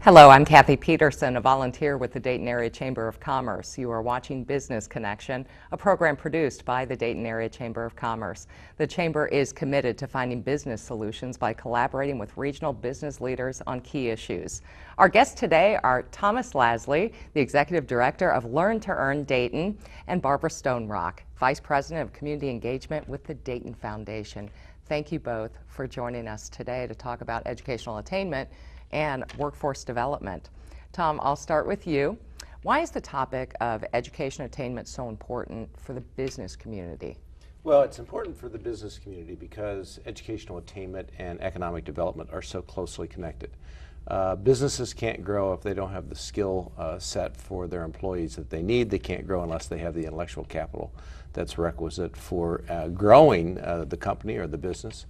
Hello, I'm Cathy Petersen, a volunteer with the Dayton Area Chamber of Commerce. You are watching Business Connection, a program produced by the Dayton Area Chamber of Commerce. The Chamber is committed to finding business solutions by collaborating with regional business leaders on key issues. Our guests today are Thomas Lasley, the Executive Director of Learn to Earn Dayton, and Barbara Stonerock, Vice President of Community Engagement with the Dayton Foundation. Thank you both for joining us today to talk about educational attainment and workforce development. Tom, I'll start with you. Why is the topic of education attainment so important for the business community? Well, it's important for the business community because educational attainment and economic development are so closely connected. Businesses can't grow if they don't have the skill set for their employees that they need. They can't grow unless they have the intellectual capital that's requisite for growing the company or the business.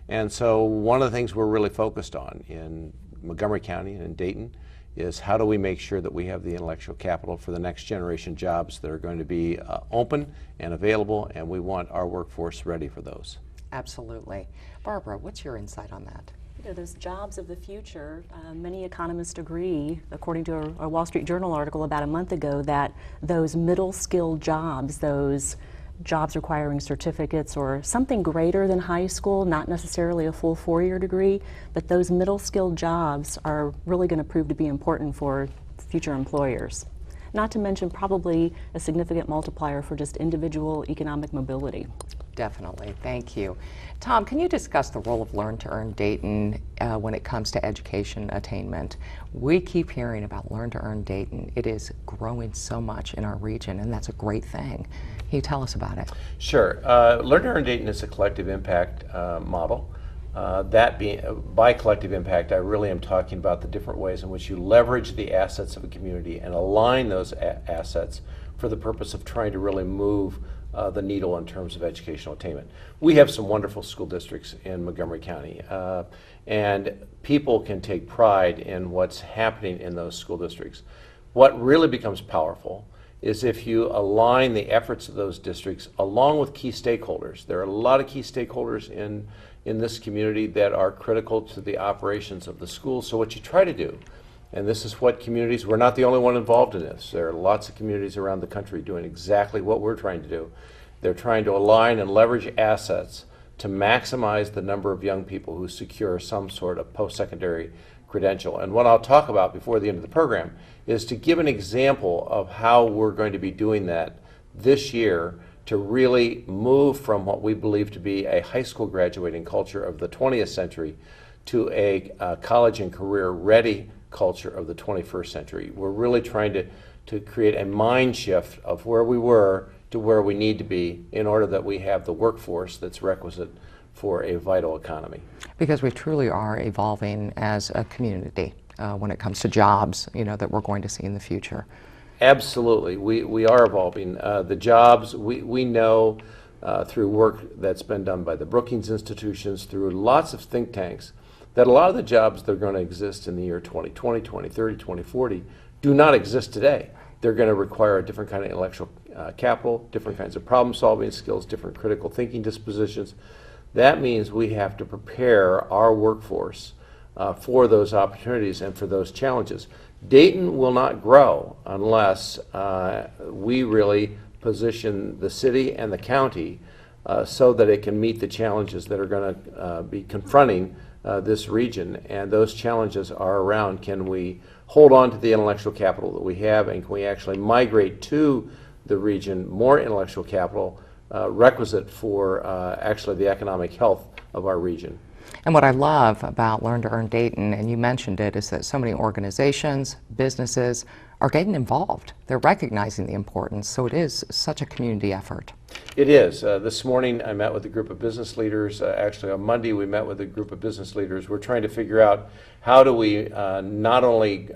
And so one of the things we're really focused on in Montgomery County and in Dayton is how do we make sure that we have the intellectual capital for the next generation jobs that are going to be open and available, and we want our workforce ready for those. Absolutely. Barbara, what's your insight on that? You know, those jobs of the future, many economists agree, according to a Wall Street Journal article about a month ago, that those middle skilled jobs, those jobs requiring certificates or something greater than high school, not necessarily a full four-year degree, but those middle skilled jobs are really going to prove to be important for future employers. Not to mention probably a significant multiplier for just individual economic mobility. Definitely, thank you. Tom, can you discuss the role of Learn to Earn Dayton when it comes to education attainment? We keep hearing about Learn to Earn Dayton. It is growing so much in our region, and that's a great thing. Can you tell us about it? Sure. Learn to Earn Dayton is a collective impact model. That being, by collective impact, I really am talking about the different ways in which you leverage the assets of a community and align those assets for the purpose of trying to really move the needle in terms of educational attainment. We have some wonderful school districts in Montgomery County, and people can take pride in what's happening in those school districts. What really becomes powerful is if you align the efforts of those districts along with key stakeholders. There are a lot of key stakeholders in this community that are critical to the operations of the school. So what you try to do, and this is what communities, we're not the only one involved in this. There are lots of communities around the country doing exactly what we're trying to do. They're trying to align and leverage assets to maximize the number of young people who secure some sort of post-secondary credential. And what I'll talk about before the end of the program is to give an example of how we're going to be doing that this year to really move from what we believe to be a high school graduating culture of the 20th century to a college and career ready culture of the 21st century. We're really trying to create a mind shift of where we were to where we need to be in order that we have the workforce that's requisite for a vital economy. Because we truly are evolving as a community when it comes to jobs, you know, that we're going to see in the future. Absolutely, we are evolving. The jobs, we know through work that's been done by the Brookings institutions, through lots of think tanks, that a lot of the jobs that are going to exist in the year 2020, 2030, 2040 do not exist today. They're going to require a different kind of intellectual capital, different kinds of problem solving skills, different critical thinking dispositions. That means we have to prepare our workforce for those opportunities and for those challenges. Dayton will not grow unless we really position the city and the county so that it can meet the challenges that are going to be confronting this region. And those challenges are around, can we hold on to the intellectual capital that we have, and can we actually migrate to the region more intellectual capital requisite for actually the economic health of our region. And what I love about Learn to Earn Dayton, and you mentioned it, is that so many organizations, businesses are getting involved. They're recognizing the importance, so it is such a community effort. It is. This morning I met with a group of business leaders. Actually on Monday we met with a group of business leaders. We're trying to figure out how do we not only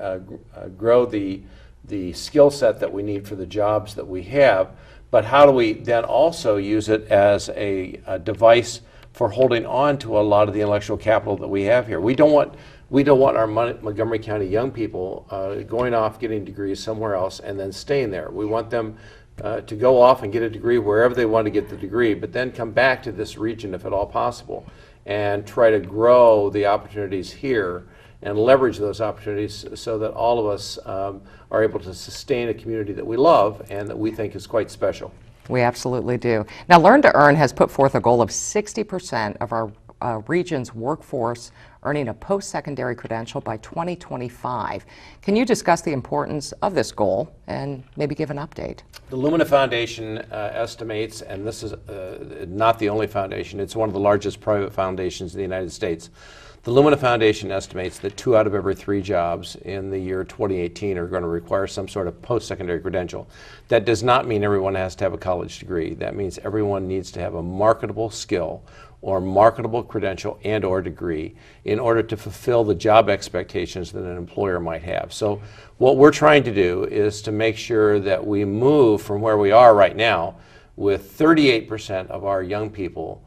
grow the skill set that we need for the jobs that we have, but how do we then also use it as a device for holding on to a lot of the intellectual capital that we have here. We don't want our Montgomery County young people going off getting degrees somewhere else and then staying there. We want them to go off and get a degree wherever they want to get the degree, but then come back to this region if at all possible and try to grow the opportunities here and leverage those opportunities so that all of us are able to sustain a community that we love and that we think is quite special. We absolutely do. Now, Learn to Earn has put forth a goal of 60% of our region's workforce earning a post-secondary credential by 2025. Can you discuss the importance of this goal and maybe give an update? The Lumina Foundation estimates, and this is not the only foundation, it's one of the largest private foundations in the United States. The Lumina Foundation estimates that 2 out of every 3 jobs in the year 2018 are going to require some sort of post-secondary credential. That does not mean everyone has to have a college degree. That means everyone needs to have a marketable skill or marketable credential and or degree in order to fulfill the job expectations that an employer might have. So what we're trying to do is to make sure that we move from where we are right now with 38% of our young people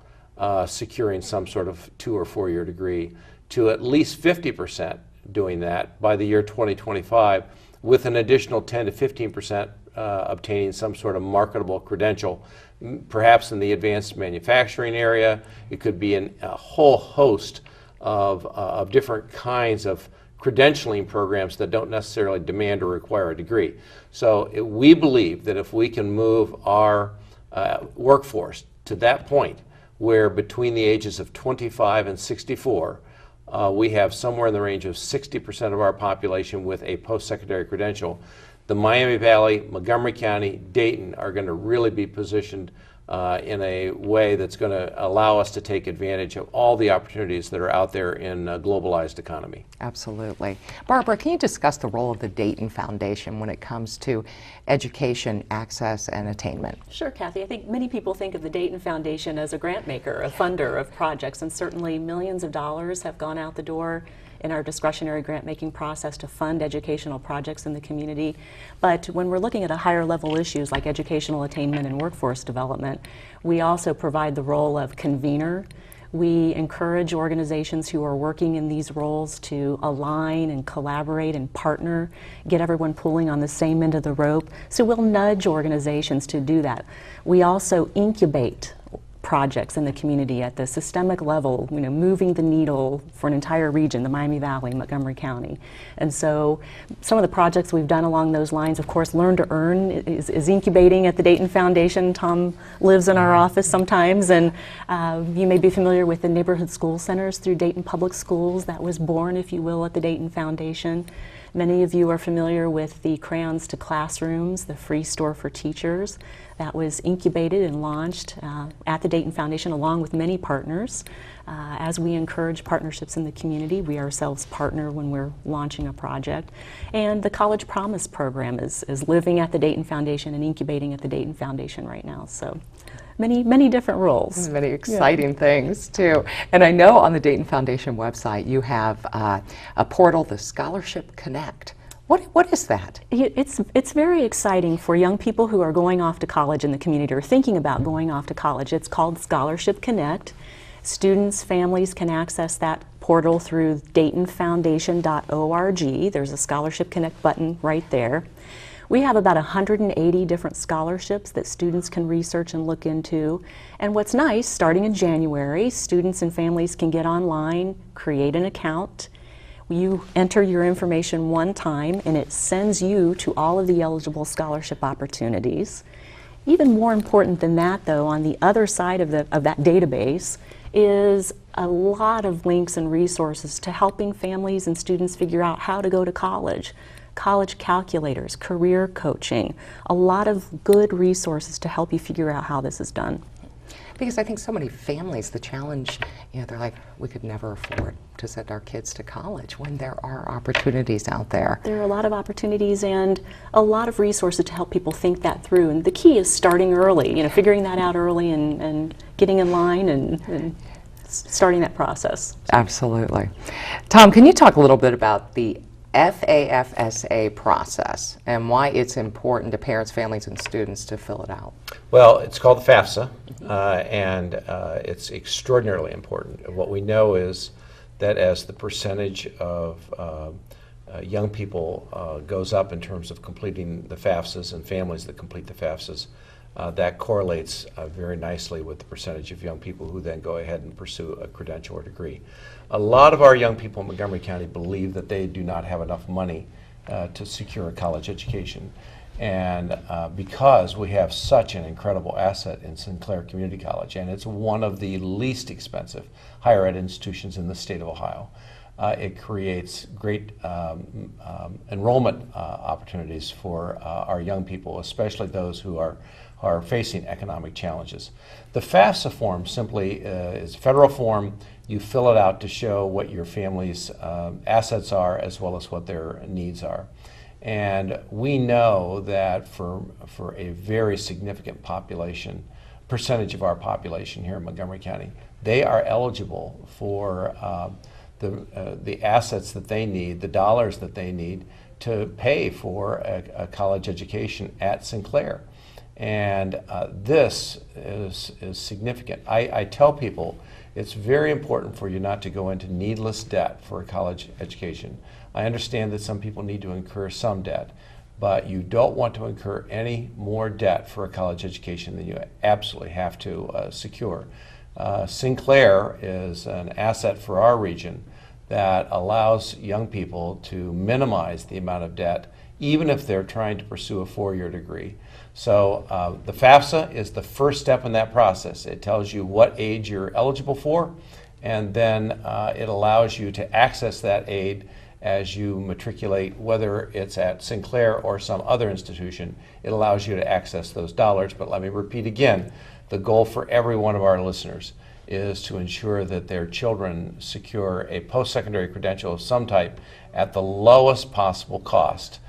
securing some sort of 2 or 4 year degree to at least 50% doing that by the year 2025, with an additional 10 to 15% obtaining some sort of marketable credential, perhaps in the advanced manufacturing area. It could be in a whole host of different kinds of credentialing programs that don't necessarily demand or require a degree. So we believe that if we can move our workforce to that point where between the ages of 25 and 64, we have somewhere in the range of 60% of our population with a post-secondary credential, the Miami Valley, Montgomery County, Dayton are going to really be positioned in a way that's going to allow us to take advantage of all the opportunities that are out there in a globalized economy. Absolutely. Barbara, can you discuss the role of the Dayton Foundation when it comes to education, access, and attainment? Sure, Kathy. I think many people think of the Dayton Foundation as a grant maker, a funder of projects, and certainly millions of dollars have gone out the door in our discretionary grant-making process to fund educational projects in the community. But when we're looking at a higher level issues like educational attainment and workforce development, we also provide the role of convener. We encourage organizations who are working in these roles to align and collaborate and partner, get everyone pulling on the same end of the rope. So we'll nudge organizations to do that. We also incubate projects in the community at the systemic level, moving the needle for an entire region, the Miami Valley, Montgomery County. And so some of the projects we've done along those lines, of course, Learn to Earn is incubating at the Dayton Foundation. Tom lives in our office sometimes, and you may be familiar with the neighborhood school centers through Dayton Public Schools. That was born, if you will, at the Dayton Foundation. Many of you are familiar with the Crayons to Classrooms, the free store for teachers. That was incubated and launched at the Dayton Foundation along with many partners. As we encourage partnerships in the community, we ourselves partner when we're launching a project. And the College Promise program is living at the Dayton Foundation and incubating at the Dayton Foundation right now. So many different roles. Many exciting things too. And I know on the Dayton Foundation website you have a portal, the Scholarship Connect. What is that? It's very exciting for young people who are going off to college in the community or thinking about going off to college. It's called Scholarship Connect. Students, families can access that portal through DaytonFoundation.org. There's a Scholarship Connect button right there. We have about 180 different scholarships that students can research and look into. And what's nice, starting in January, students and families can get online, create an account. You enter your information one time and it sends you to all of the eligible scholarship opportunities. Even more important than that, though, on the other side of that database is a lot of links and resources to helping families and students figure out how to go to college. College calculators, career coaching, a lot of good resources to help you figure out how this is done. Because I think so many families, the challenge, they're like, we could never afford to send our kids to college when there are opportunities out there. There are a lot of opportunities and a lot of resources to help people think that through. And the key is starting early, figuring that out early and getting in line and starting that process. Absolutely. Tom, can you talk a little bit about the FAFSA process and why it's important to parents, families, and students to fill it out? Well, it's called the FAFSA, and it's extraordinarily important. What we know is that as the percentage of young people goes up in terms of completing the FAFSAs and families that complete the FAFSAs, that correlates very nicely with the percentage of young people who then go ahead and pursue a credential or degree. A lot of our young people in Montgomery County believe that they do not have enough money to secure a college education. And because we have such an incredible asset in Sinclair Community College, and it's one of the least expensive higher ed institutions in the state of Ohio, it creates great enrollment opportunities for our young people, especially those who are facing economic challenges. The FAFSA form simply is a federal form. You fill it out to show what your family's assets are as well as what their needs are. And we know that for a very significant percentage of our population here in Montgomery County, they are eligible for the assets that they need, the dollars that they need to pay for a college education at Sinclair. And this is significant. I tell people it's very important for you not to go into needless debt for a college education. I understand that some people need to incur some debt, but you don't want to incur any more debt for a college education than you absolutely have to secure. Sinclair is an asset for our region that allows young people to minimize the amount of debt, even if they're trying to pursue a four-year degree. So the FAFSA is the first step in that process. It tells you what aid you're eligible for, and then it allows you to access that aid as you matriculate, whether it's at Sinclair or some other institution. It allows you to access those dollars. But let me repeat again, the goal for every one of our listeners is to ensure that their children secure a post-secondary credential of some type at the lowest possible cost,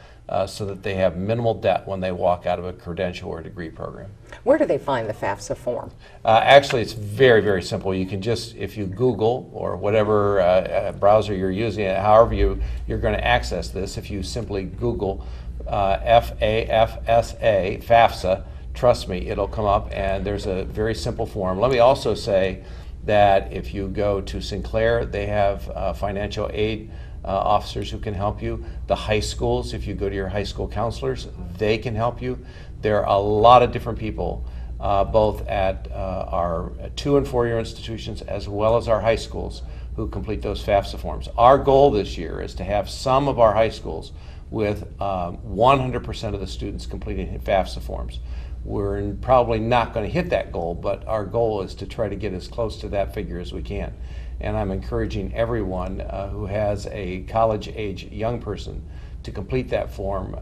so that they have minimal debt when they walk out of a credential or degree program. Where do they find the FAFSA form? Actually, it's very, very simple. You can just, if you Google or whatever browser you're using, however you're going to access this, if you simply Google FAFSA, FAFSA, trust me, it'll come up, and there's a very simple form. Let me also say that if you go to Sinclair, they have financial aid officers who can help you. The high schools, if you go to your high school counselors, they can help you. There are a lot of different people, both at our 2- and 4-year institutions as well as our high schools, who complete those FAFSA forms. Our goal this year is to have some of our high schools with 100% of the students completing FAFSA forms. We're probably not going to hit that goal, but our goal is to try to get as close to that figure as we can. And I'm encouraging everyone who has a college-age young person to complete that form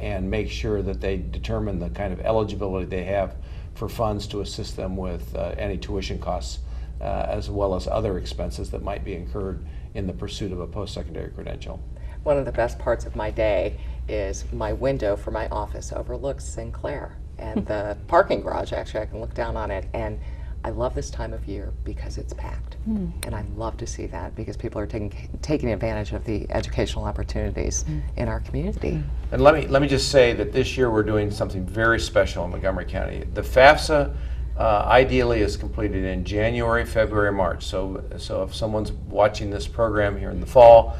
and make sure that they determine the kind of eligibility they have for funds to assist them with any tuition costs, as well as other expenses that might be incurred in the pursuit of a post-secondary credential. One of the best parts of my day is my window for my office overlooks Sinclair and the parking garage. Actually, I can look down on it, and I love this time of year because it's packed. And I love to see that because people are taking advantage of the educational opportunities in our community. And let me just say that this year we're doing something very special in Montgomery County. The FAFSA ideally is completed in January, February, March. So if someone's watching this program here in the fall,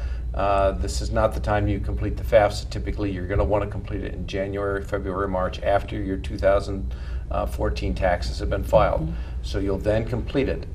this is not the time you complete the FAFSA. Typically, you're going to want to complete it in January, February, March, after your 2014 taxes have been filed. So you'll then complete it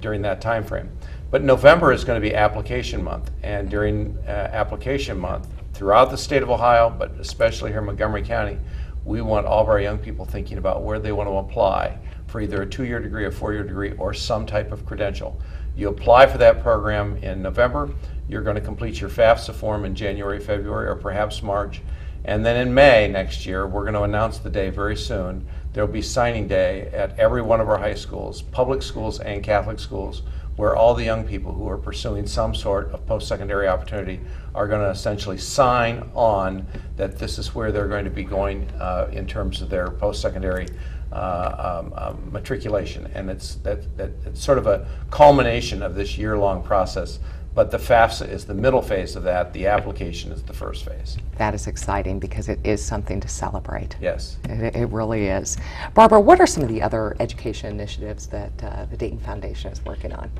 during that time frame. But November is going to be application month, and during application month, throughout the state of Ohio, but especially here in Montgomery County, we want all of our young people thinking about where they want to apply for either a 2-year degree, a 4-year degree, or some type of credential. You apply for that program in November. You're going to complete your FAFSA form in January, February, or perhaps March. And then in May next year, we're going to announce the day very soon. There will be signing day at every one of our high schools, public schools and Catholic schools, where all the young people who are pursuing some sort of post-secondary opportunity are going to essentially sign on that this is where they're going to be going in terms of their post-secondary matriculation. And it's sort of a culmination of this year-long process. But the FAFSA is the middle phase of that. The application is the first phase. That is exciting because it is something to celebrate. Yes. It really is. Barbara, what are some of the other education initiatives that the Dayton Foundation is working on?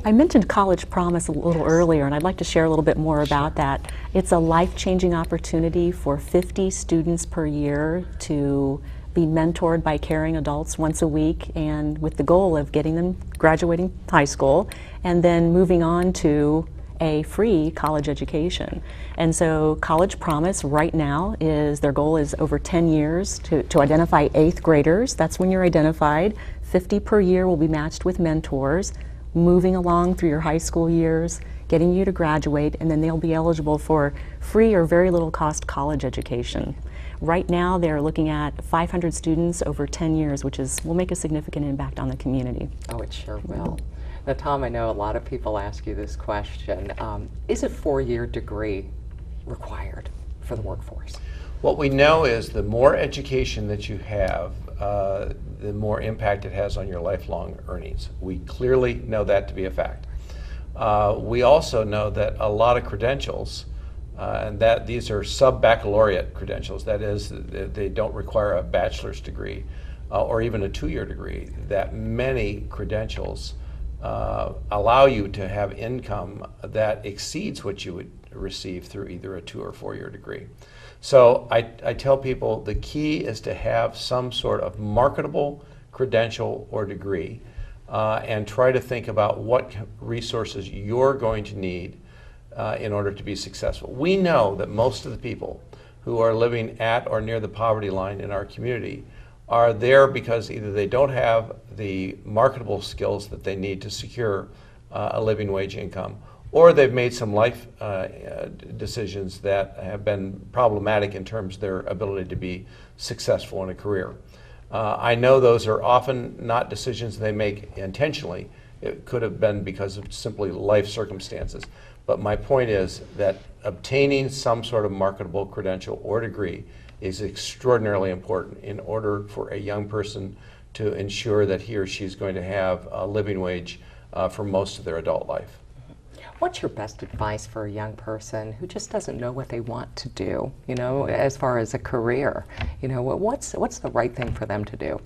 I mentioned College Promise a little earlier, and I'd like to share a little bit more about that. It's a life-changing opportunity for 50 students per year to be mentored by caring adults once a week, and with the goal of getting them graduating high school and then moving on to a free college education. And so College Promise right now is, their goal is over 10 years to identify 8th graders. That's when you're identified. 50 per year will be matched with mentors, moving along through your high school years, getting you to graduate, and then they'll be eligible for free or very little cost college education. Right now they're looking at 500 students over 10 years, which will make a significant impact on the community. Oh, it sure will. Now, Tom, I know a lot of people ask you this question. Is a 4-year degree required for the workforce? What we know is the more education that you have, the more impact it has on your lifelong earnings. We clearly know that to be a fact. We also know that a lot of credentials, and that these are sub-baccalaureate credentials, that is, they don't require a bachelor's degree or even a 2-year degree, that many credentials allow you to have income that exceeds what you would receive through either a 2 or 4-year degree. So I tell people the key is to have some sort of marketable credential or degree, and try to think about what resources you're going to need in order to be successful. We know that most of the people who are living at or near the poverty line in our community are there because either they don't have the marketable skills that they need to secure a living wage income, or they've made some life decisions that have been problematic in terms of their ability to be successful in a career. I know those are often not decisions they make intentionally. It could have been because of simply life circumstances. But my point is that obtaining some sort of marketable credential or degree is extraordinarily important in order for a young person to ensure that he or she is going to have a living wage for most of their adult life. What's your best advice for a young person who just doesn't know what they want to do, you know, as far as a career? You know, what's the right thing for them to do?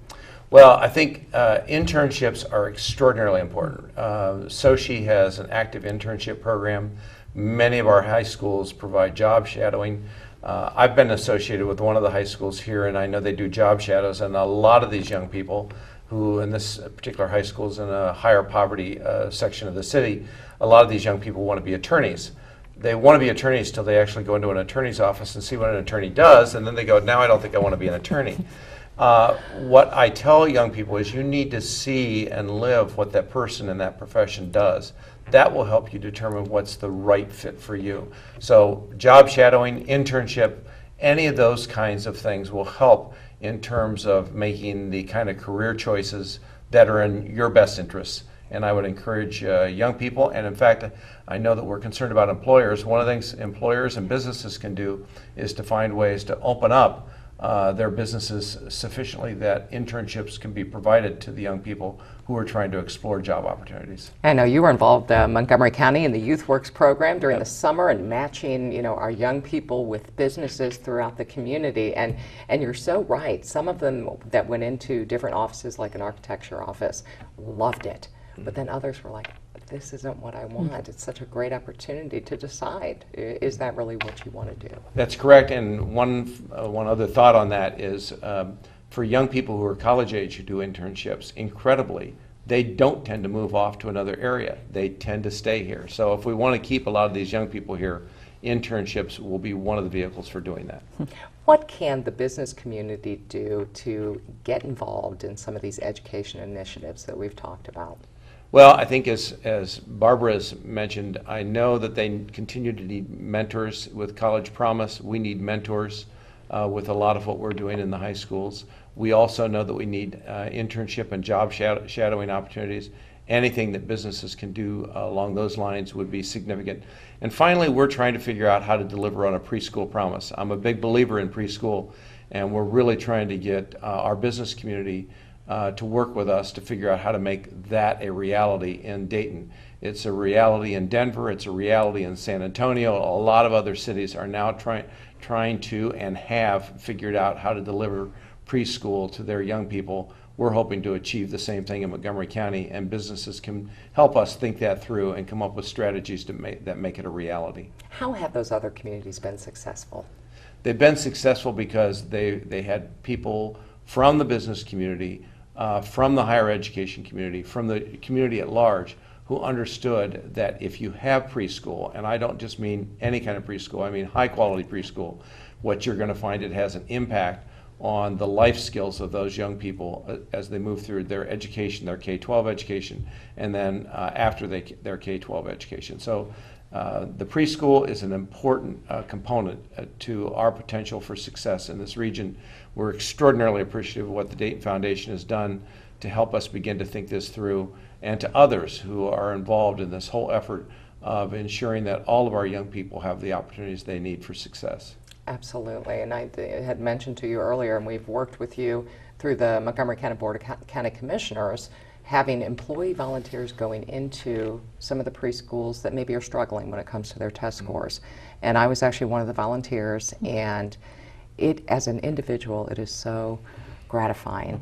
Well, I think internships are extraordinarily important. SOCI has an active internship program. Many of our high schools provide job shadowing. I've been associated with one of the high schools here, and I know they do job shadows, and a lot of these young people who, in this particular high school, is in a higher poverty section of the city, a lot of these young people want to be attorneys. They want to be attorneys till they actually go into an attorney's office and see what an attorney does, and then they go, now I don't think I want to be an attorney. What I tell young people is you need to see and live what that person in that profession does. That will help you determine what's the right fit for you. So job shadowing, internship, any of those kinds of things will help in terms of making the kind of career choices that are in your best interests. And I would encourage young people, and in fact, I know that we're concerned about employers. One of the things employers and businesses can do is to find ways to open up their businesses sufficiently that internships can be provided to the young people who are trying to explore job opportunities. I know you were involved Montgomery County in the Youth Works program during the summer and matching, you know, our young people with businesses throughout the community. And you're so right. Some of them that went into different offices, like an architecture office, loved it. But then others were like, this isn't what I want. It's such a great opportunity to decide, is that really what you want to do? That's correct. And one other thought on that is for young people who are college age who do internships, incredibly, they don't tend to move off to another area. They tend to stay here. So if we want to keep a lot of these young people here, internships will be one of the vehicles for doing that. What can the business community do to get involved in some of these education initiatives that we've talked about? Well, I think as Barbara has mentioned, I know that they continue to need mentors with College Promise. We need mentors with a lot of what we're doing in the high schools. We also know that we need internship and job shadowing opportunities. Anything that businesses can do along those lines would be significant. And finally, we're trying to figure out how to deliver on a preschool promise. I'm a big believer in preschool, and we're really trying to get our business community to work with us to figure out how to make that a reality in Dayton. It's a reality in Denver, it's a reality in San Antonio. A lot of other cities are now trying to and have figured out how to deliver preschool to their young people. We're hoping to achieve the same thing in Montgomery County, and businesses can help us think that through and come up with strategies that make it a reality. How have those other communities been successful? They've been successful because they had people from the business community, from the higher education community, from the community at large, who understood that if you have preschool, and I don't just mean any kind of preschool, I mean high quality preschool, what you're going to find, it has an impact on the life skills of those young people as they move through their education, their K-12 education, and then after their K-12 education. So the preschool is an important component to our potential for success in this region. We're extraordinarily appreciative of what the Dayton Foundation has done to help us begin to think this through, and to others who are involved in this whole effort of ensuring that all of our young people have the opportunities they need for success. Absolutely, and I had mentioned to you earlier, and we've worked with you through the Montgomery County Board of County Commissioners, having employee volunteers going into some of the preschools that maybe are struggling when it comes to their test scores. And I was actually one of the volunteers, and as an individual, it is so gratifying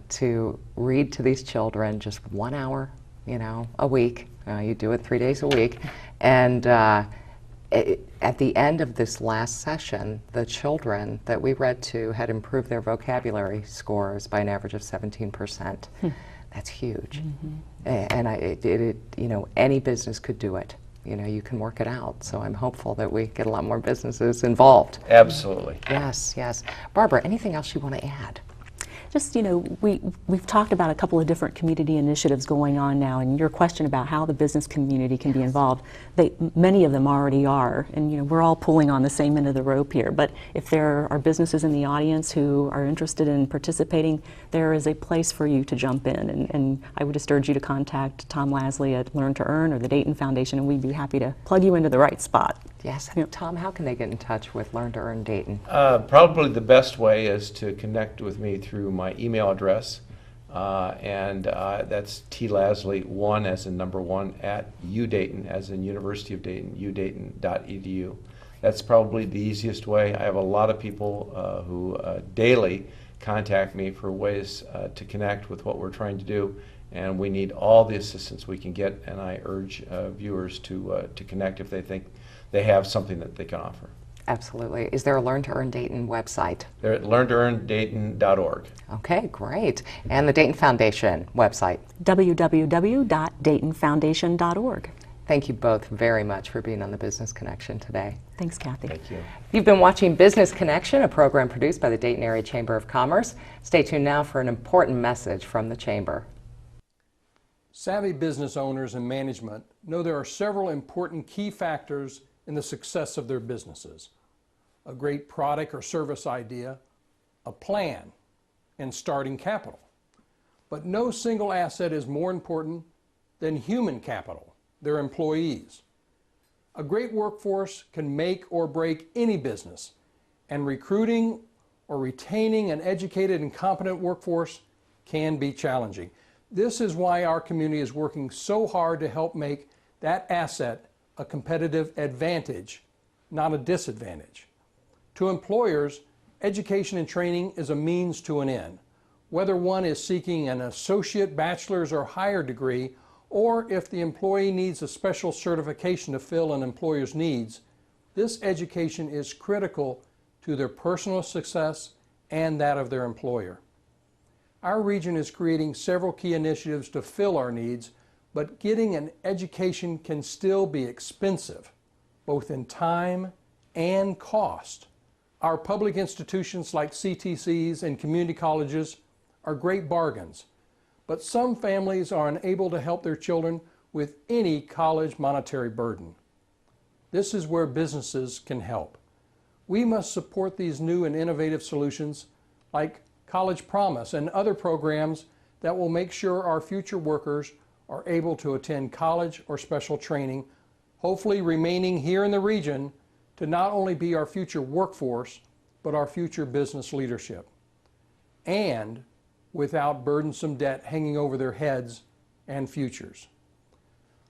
to read to these children just 1 hour, a week. You do it 3 days a week, and at the end of this last session, the children that we read to had improved their vocabulary scores by an average of 17%. That's huge. And any business could do it. You can work it out. So I'm hopeful that we get a lot more businesses involved. Absolutely. Yes, yes. Barbara, anything else you want to add? Just, we've talked about a couple of different community initiatives going on now, and your question about how the business community can be involved, many of them already are, and we're all pulling on the same end of the rope here. But if there are businesses in the audience who are interested in participating, there is a place for you to jump in, and I would just urge you to contact Tom Lasley at Learn to Earn or the Dayton Foundation, and we'd be happy to plug you into the right spot. Yes. Tom, how can they get in touch with Learn to Earn Dayton? Probably the best way is to connect with me through my email address, and that's tlasley1 as in number 1 at udayton as in University of Dayton, udayton.edu. That's probably the easiest way. I have a lot of people who daily contact me for ways to connect with what we're trying to do, and we need all the assistance we can get, and I urge viewers to connect if they think they have something that they can offer. Absolutely. Is there a Learn to Earn Dayton website? They're at learntoearndayton.org. Okay, great. And the Dayton Foundation website? www.daytonfoundation.org. Thank you both very much for being on the Business Connection today. Thanks, Cathy. Thank you. You've been watching Business Connection, a program produced by the Dayton Area Chamber of Commerce. Stay tuned now for an important message from the Chamber. Savvy business owners and management know there are several important key factors in the success of their businesses: a great product or service idea, a plan, and starting capital. But no single asset is more important than human capital, their employees. A great workforce can make or break any business, and recruiting or retaining an educated and competent workforce can be challenging. This is why our community is working so hard to help make that asset a competitive advantage, not a disadvantage. To employers, education and training is a means to an end. Whether one is seeking an associate, bachelor's, or higher degree, or if the employee needs a special certification to fill an employer's needs, this education is critical to their personal success and that of their employer. Our region is creating several key initiatives to fill our needs, but getting an education can still be expensive, both in time and cost. Our public institutions like CTCs and community colleges are great bargains, but some families are unable to help their children with any college monetary burden. This is where businesses can help. We must support these new and innovative solutions like College Promise and other programs that will make sure our future workers are able to attend college or special training, hopefully remaining here in the region to not only be our future workforce, but our future business leadership, and without burdensome debt hanging over their heads and futures.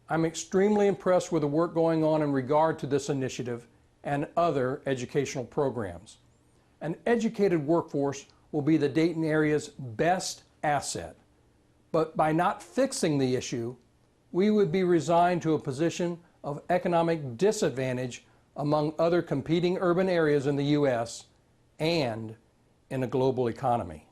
I'm extremely impressed with the work going on in regard to this initiative and other educational programs. An educated workforce will be the Dayton area's best asset. But by not fixing the issue, we would be resigned to a position of economic disadvantage among other competing urban areas in the U.S. and in a global economy.